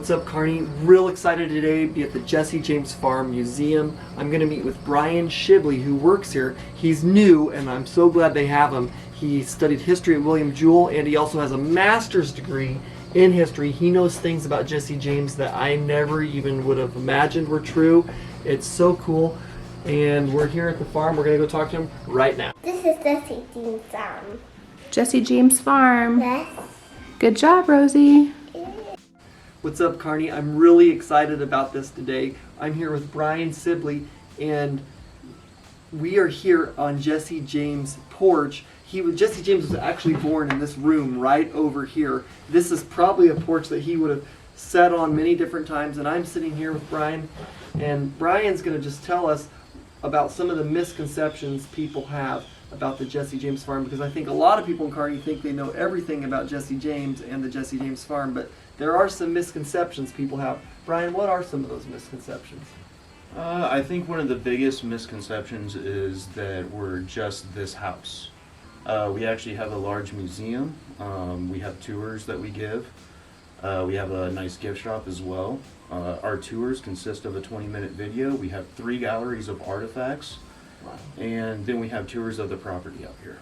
What's up, Kearney? Real excited today to be at the Jesse James Farm Museum. I'm going to meet with Bryan Shibley, who works here. He's new, and I'm so glad they have him. He studied history at William Jewell, and he also has a master's degree in history. He knows things about Jesse James that I never even would have imagined were true. It's so cool. And we're here at the farm. We're going to go talk to him right now. This is Jesse James Farm. Jesse James Farm. Yes. Good job, Rosie. What's up, Kearney? I'm really excited about this today. I'm here with Bryan Shibley, and we are here on Jesse James' porch. Jesse James was actually born in this room right over here. This is probably a porch that he would have sat on many different times, and I'm sitting here with Bryan, and Bryan's going to just tell us about some of the misconceptions people have about the Jesse James Farm, because I think a lot of people in Kearney think they know everything about Jesse James and the Jesse James Farm, but there are some misconceptions people have. Bryan, what are some of those misconceptions? I think one of the biggest misconceptions is that we're just this house. We actually have a large museum. We have tours that we give. We have a nice gift shop as well. Our tours consist of a 20-minute video. We have 3 galleries of artifacts. Wow. And then we have tours of the property out here.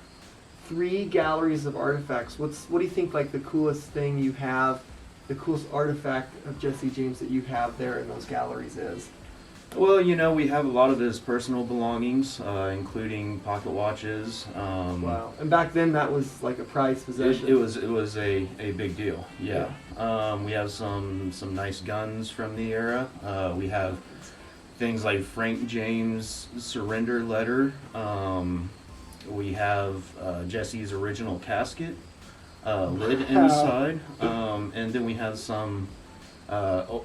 3 galleries of artifacts. What do you think, like, the coolest thing you have, the coolest artifact of Jesse James that you have there in those galleries is? Well, you know, we have a lot of his personal belongings, including pocket watches. Wow. And back then that was like a prized possession. It was a big deal, yeah. We have some nice guns from the era. We have things like Frank James' surrender letter. We have Jesse's original casket, lid inside. And then we have some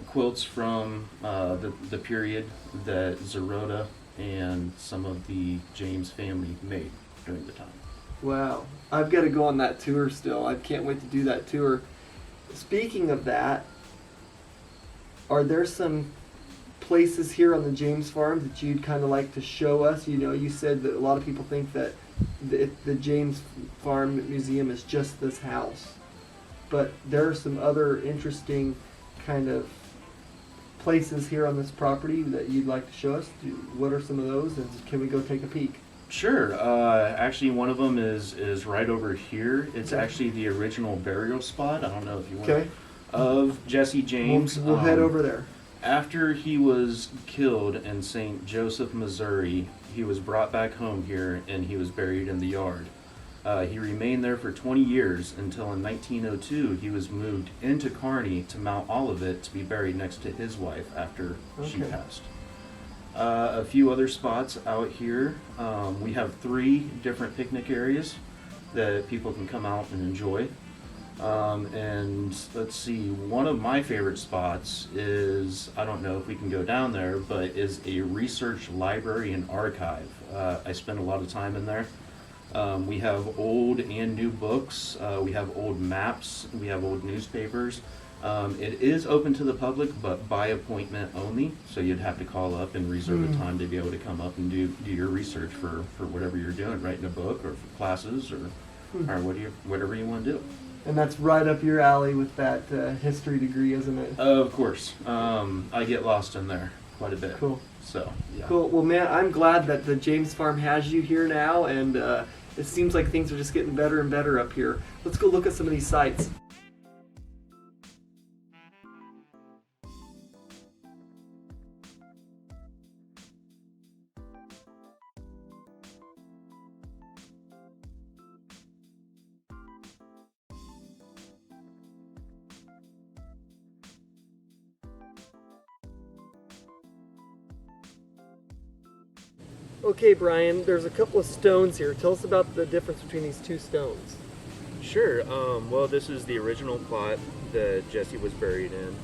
quilts from the period that Zerota and some of the James family made during the time. Wow. I've got to go on that tour still. I can't wait to do that tour. Speaking of that, are there some places here on the James Farm that you'd kind of like to show us? You know, you said that a lot of people think that the James Farm Museum is just this house, but there are some other interesting kind of places here on this property that you'd like to show us. What are some of those, and can we go take a peek? Sure. Actually, one of them is right over here. It's actually the original burial spot. I don't know if you want of Jesse James. We'll head over there. After he was killed in St. Joseph, Missouri, he was brought back home here and he was buried in the yard. He remained there for 20 years until in 1902 he was moved into Kearney to Mount Olivet to be buried next to his wife after she passed. A few other spots out here. We have 3 different picnic areas that people can come out and enjoy. And let's see, one of my favorite spots is, I don't know if we can go down there, but is a research library and archive. I spend a lot of time in there. We have old and new books. We have old maps. We have old newspapers. It is open to the public, but by appointment only. So you'd have to call up and reserve a time to be able to come up and do your research for whatever you're doing, writing a book or for classes or whatever you want to do. And that's right up your alley with that history degree, isn't it? Of course. I get lost in there quite a bit. Cool. So, yeah. Cool. Well, man, I'm glad that the James Farm has you here now, and it seems like things are just getting better and better up here. Let's go look at some of these sites. Okay, Bryan, there's a couple of stones here. Tell us about the difference between these 2 stones. Sure. Well, this is the original plot that Jesse was buried in.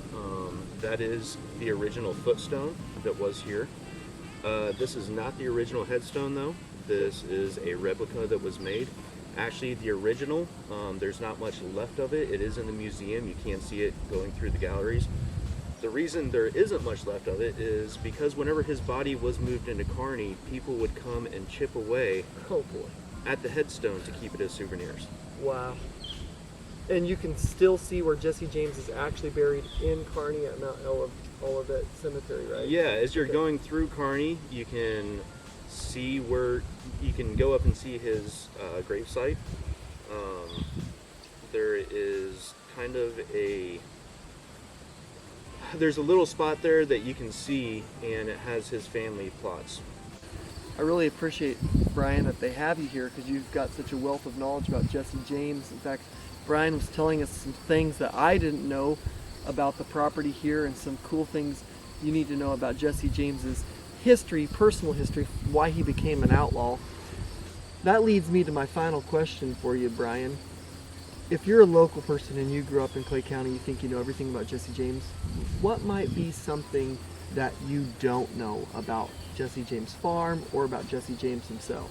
That is the original footstone that was here. This is not the original headstone, though. This is a replica that was made. Actually, the original, there's not much left of it. It is in the museum. You can't see it going through the galleries. The reason there isn't much left of it is because whenever his body was moved into Kearney, people would come and chip away Oh boy. at the headstone to keep it as souvenirs. Wow. And you can still see where Jesse James is actually buried in Kearney at Mount Olivet Cemetery, right? Yeah, as you're Okay. going through Kearney, you can see where you can go up and see his gravesite. There is kind of there's a little spot there that you can see, and it has his family plots. I really appreciate, Bryan, that they have you here because you've got such a wealth of knowledge about Jesse James. In fact, Bryan was telling us some things that I didn't know about the property here and some cool things you need to know about Jesse James's history, personal history, why he became an outlaw. That leads me to my final question for you, Bryan. If you're a local person and you grew up in Clay County, you think you know everything about Jesse James, what might be something that you don't know about Jesse James Farm or about Jesse James himself?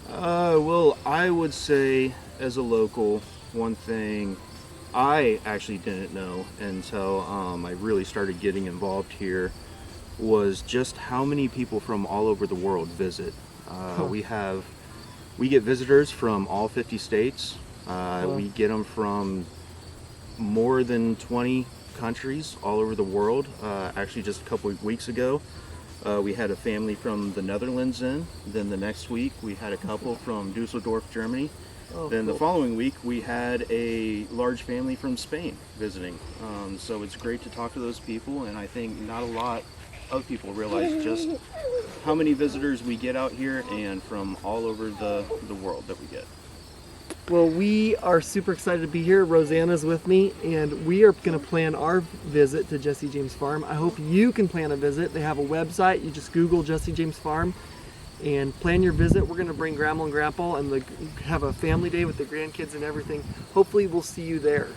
Well, I would say as a local, one thing I actually didn't know until I really started getting involved here was just how many people from all over the world visit. We get visitors from all 50 states. We get them from more than 20 countries all over the world. Actually, just a couple of weeks ago, we had a family from the Netherlands in. Then the next week, we had a couple from Dusseldorf, Germany. Then the following week, we had a large family from Spain visiting. So it's great to talk to those people, and I think not a lot of people realize just how many visitors we get out here and from all over the world that we get. Well, we are super excited to be here. Rosanna's with me, and we are going to plan our visit to Jesse James Farm. I hope you can plan a visit. They have a website. You just Google Jesse James Farm and plan your visit. We're going to bring Grandma and Grandpa and have a family day with the grandkids and everything. Hopefully, we'll see you there.